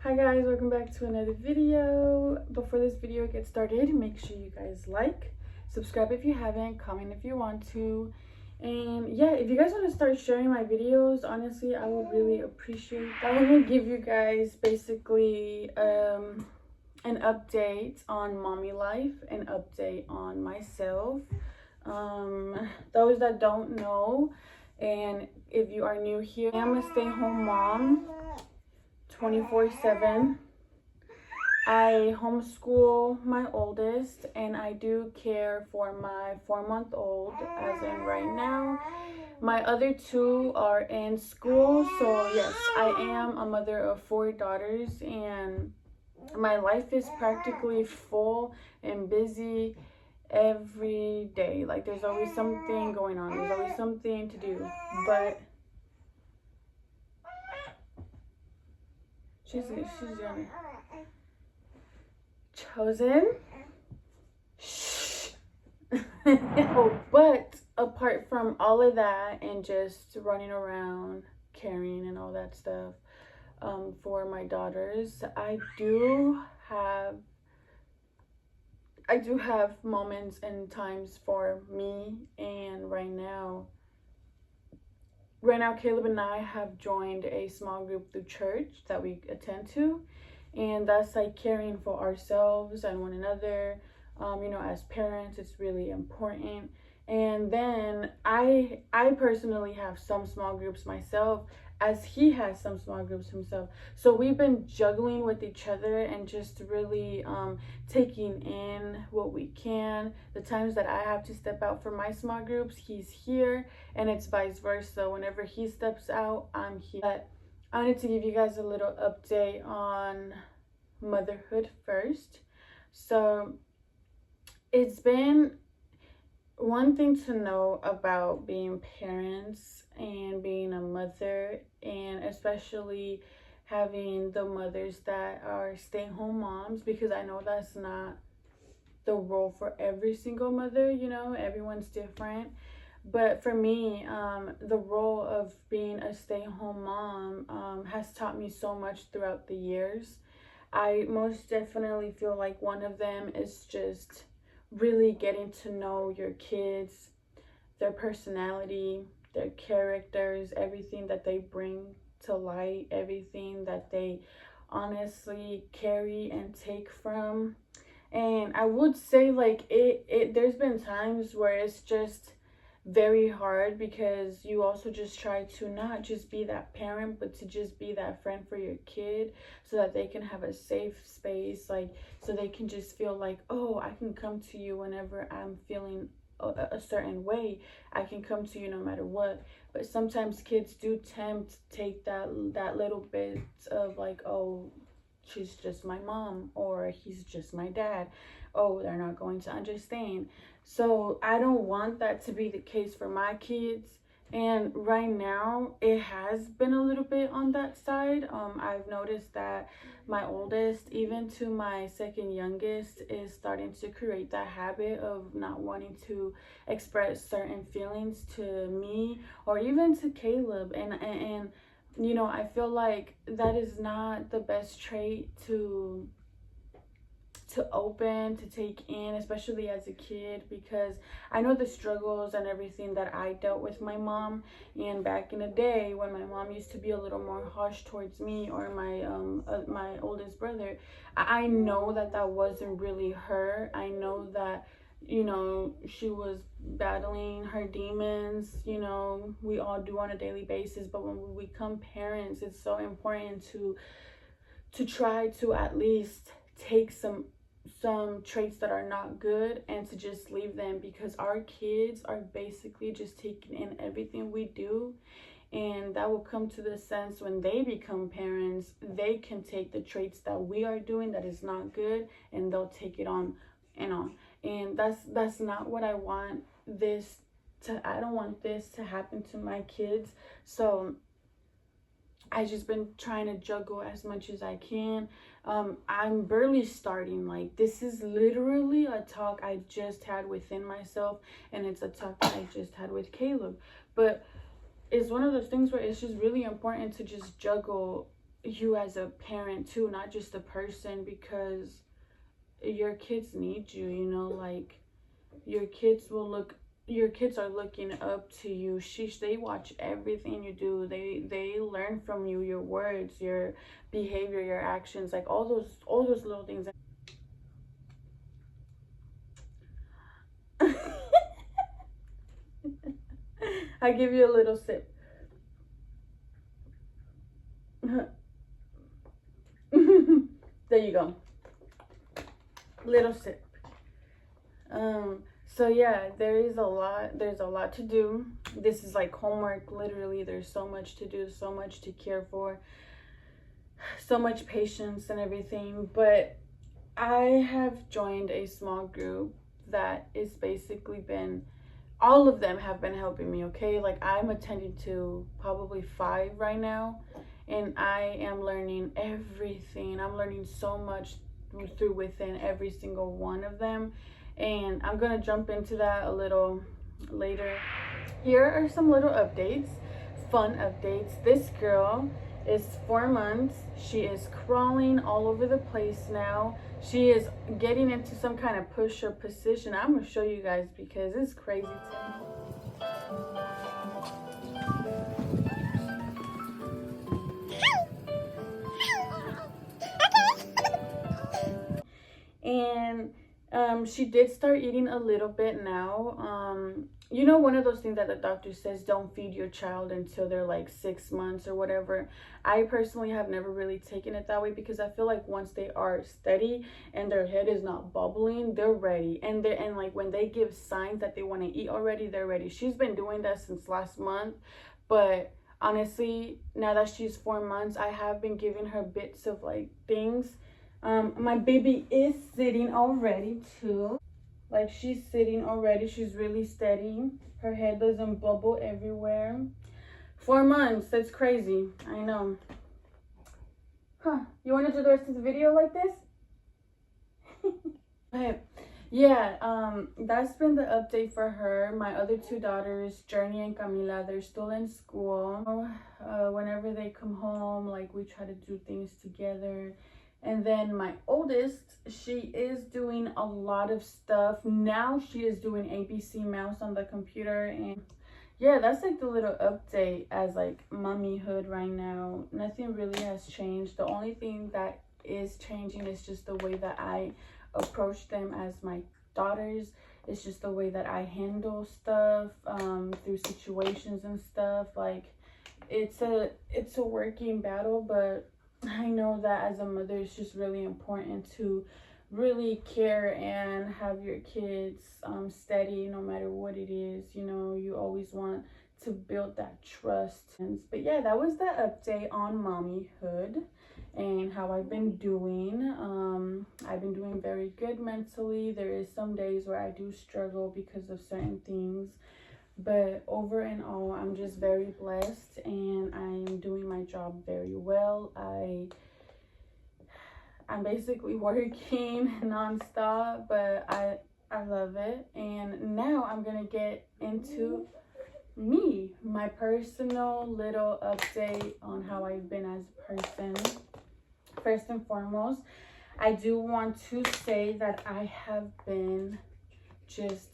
Hi guys, welcome back to another video. Before this video gets started, make sure you guys like, subscribe if you haven't, comment if you want to, and yeah, if you guys want to start sharing my videos, honestly I would really appreciate that. I'm gonna give you guys basically an update on mommy life, an update on myself. Those that don't know, and if you are new here, I am a stay-home mom 24/7. I homeschool my oldest and I do care for my 4-month-old, as in right now. My other two are in school, so yes, I am a mother of 4 daughters and my life is practically full and busy every day. Like there's always something going on, there's always something to do, but she's young. Chosen. Shh. But apart from all of that and just running around, caring and all that stuff for my daughters, I do have moments and times for me. And right now Caleb and I have joined a small group through church that we attend to, and that's like caring for ourselves and one another. As parents, it's really important. And then I personally have some small groups myself, as he has some small groups himself. So we've been juggling with each other and just really taking in what we can. The times that I have to step out for my small groups, he's here, and it's vice versa. Whenever he steps out, I'm here. But I wanted to give you guys a little update on motherhood first. So it's been one thing to know about being parents and being a mother, and especially having the mothers that are stay-home moms, because I know that's not the role for every single mother. Everyone's different. But for me, the role of being a stay-home mom has taught me so much throughout the years. I most definitely feel like one of them is just really getting to know your kids, their personality, their characters, everything that they bring to light, everything that they honestly carry and take from. And I would say like there's been times where it's just very hard, because you also just try to not just be that parent, but to just be that friend for your kid, so that they can have a safe space, like so they can just feel like, oh, I can come to you whenever I'm feeling a certain way. I can come to you no matter what. But sometimes kids do tend to take that little bit of like, oh, she's just my mom, or he's just my dad. Oh, they're not going to understand. So I don't want that to be the case for my kids. And right now it has been a little bit on that side. I've noticed that my oldest, even to my second youngest, is starting to create that habit of not wanting to express certain feelings to me or even to Caleb. And I feel like that is not the best trait to open, to take in, especially as a kid, because I know the struggles and everything that I dealt with my mom. And back in the day when my mom used to be a little more harsh towards me or my oldest brother, I know that wasn't really her. I know that she was battling her demons. We all do on a daily basis. But when we become parents, it's so important to try to at least take some traits that are not good and to just leave them, because our kids are basically just taking in everything we do. And that will come to the sense when they become parents, they can take the traits that we are doing that is not good, and they'll take it on and on. And that's not what I want. I don't want this to happen to my kids. So I just been trying to juggle as much as I can. I'm barely starting. Like, this is literally a talk I just had within myself, and it's a talk that I just had with Caleb. But it's one of those things where it's just really important to just juggle you as a parent too, not just a person, because your kids need you, you know, like your kids will look your kids are looking up to you. They watch everything you do. They learn from you, your words, your behavior, your actions, like all those little things. I give you a little sip. There you go. Little sip. So yeah, there's a lot to do. This is like homework, literally. There's so much to do, so much to care for, so much patience and everything. But I have joined a small group that is basically been, all of them have been helping me, okay? Like I'm attending to probably 5 right now, and I am learning everything. I'm learning so much through within every single one of them, and I'm gonna jump into that a little later. Here are some little updates, fun updates. This girl is 4 months. She is crawling all over the place now. She is getting into some kind of push or position. I'm gonna show you guys because it's crazy and she did start eating a little bit now. You know, one of those things that the doctor says, don't feed your child until they're like 6 months or whatever. I personally have never really taken it that way, because I feel like once they are steady and their head is not bubbling, they're ready. And like when they give signs that they want to eat already, they're ready. She's been doing that since last month, but honestly, now that she's 4 months, I have been giving her bits of like things. My baby is sitting already too. Like she's sitting already. She's really steady. Her head doesn't bubble everywhere. 4 months. That's crazy. I know. Huh. You want to do the rest of the video like this? Okay. Yeah, that's been the update for her. My other 2 daughters, Journey and Camila, they're still in school. Whenever they come home, like we try to do things together. And then my oldest, she is doing a lot of stuff. Now she is doing ABC Mouse on the computer. And yeah, that's like the little update as like mommyhood right now. Nothing really has changed. The only thing that is changing is just the way that I approach them as my daughters. It's just the way that I handle stuff through situations and stuff. Like it's a working battle, but I know that as a mother, it's just really important to really care and have your kids steady no matter what it is. You know, you always want to build that trust. But yeah, that was the update on mommyhood and how I've been doing. I've been doing very good mentally. There is some days where I do struggle because of certain things, but over and all, I'm just very blessed and I'm doing my job very well. I'm basically working nonstop, but I love it. And now I'm gonna get into my personal little update on how I've been as a person. First and foremost, I do want to say that I have been just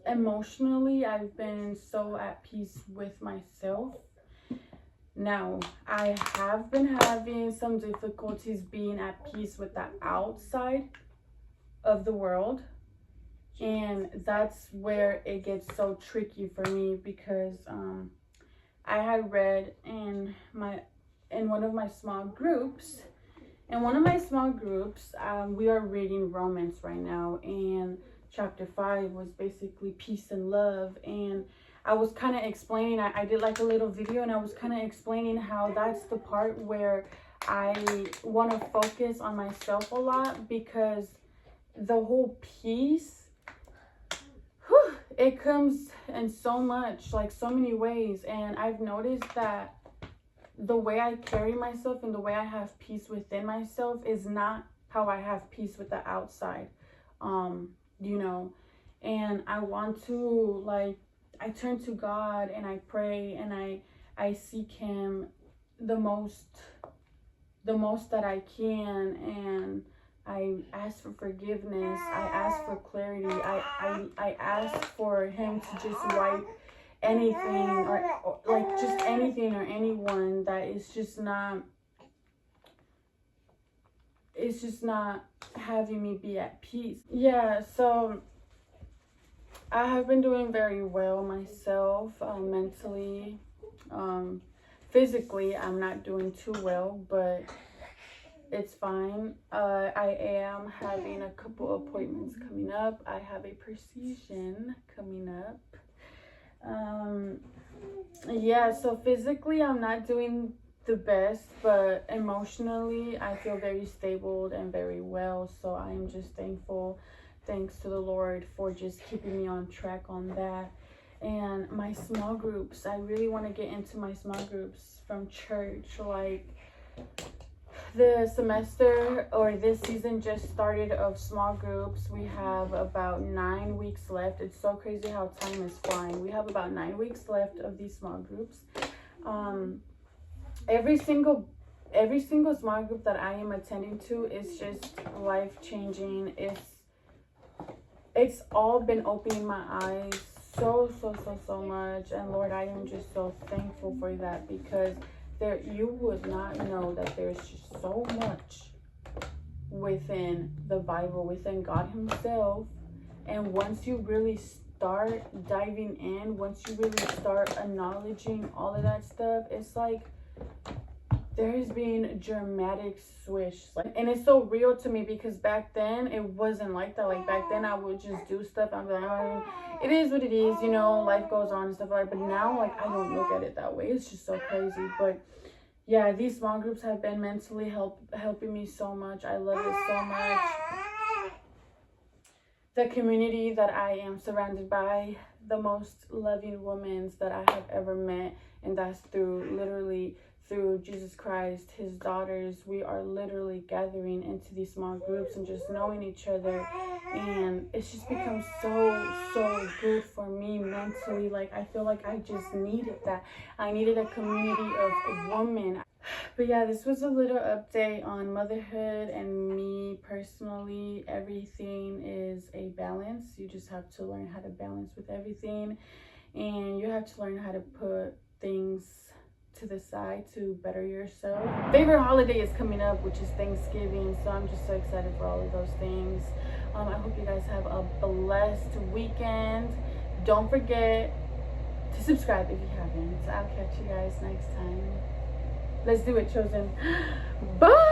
emotionally, I've been so at peace with myself. Now, I have been having some difficulties being at peace with the outside of the world. And that's where it gets so tricky for me, because I had read in one of my small groups. In one of my small groups, we are reading Romans right now, and chapter 5 was basically peace and love. And I was kind of explaining, I did like a little video, and I was kind of explaining how that's the part where I want to focus on myself a lot, because the whole peace, it comes in so much, like so many ways. And I've noticed that the way I carry myself and the way I have peace within myself is not how I have peace with the outside, you know. And I want to, like, I turn to God and I pray and I seek him the most that I can, and I ask for forgiveness. I ask for clarity. I ask for him to just wipe anything, or like just anything or anyone that is just not, it's just not having me be at peace. Yeah, so I have been doing very well myself, mentally. Physically, I'm not doing too well, but it's fine. I am having a couple appointments coming up. I have a procedure coming up. Yeah, so physically, I'm not doing the best, but emotionally, I feel very stable and very well. So I'm just thankful. Thanks to the Lord for just keeping me on track on that. And my small groups, I really want to get into my small groups from church. Like, the semester or this season just started of small groups. We have about 9 weeks left. It's so crazy how time is flying. We have about 9 weeks left of these small groups. Every single small group that I am attending to is just life-changing. It's all been opening my eyes so much, and Lord, I am just so thankful for that, because you would not know that there's just so much within the Bible, within God himself. And once you really start diving in, once you really start acknowledging all of that stuff, it's like there's been a dramatic switch. And it's so real to me, because back then it wasn't like that. Like, back then I would just do stuff, I'm like, oh, it is what it is, you know, life goes on and stuff like that. But now, like, I don't look at it that way. It's just so crazy. But yeah, these small groups have been mentally helping me so much. I love it so much. The community that I am surrounded by, the most loving women that I have ever met, and that's through Jesus Christ, his daughters. We are literally gathering into these small groups and just knowing each other, and it's just become so good for me mentally. Like, I feel like I just needed that. I needed a community of women. But yeah, this was a little update on motherhood and me personally. Everything is a balance. You just have to learn how to balance with everything, and you have to learn how to put things to the side to better yourself. Favorite holiday is coming up, which is Thanksgiving, so I'm just so excited for all of those things. I hope you guys have a blessed weekend. Don't forget to subscribe if you haven't. I'll catch you guys next time. Let's do it, chosen. Bye.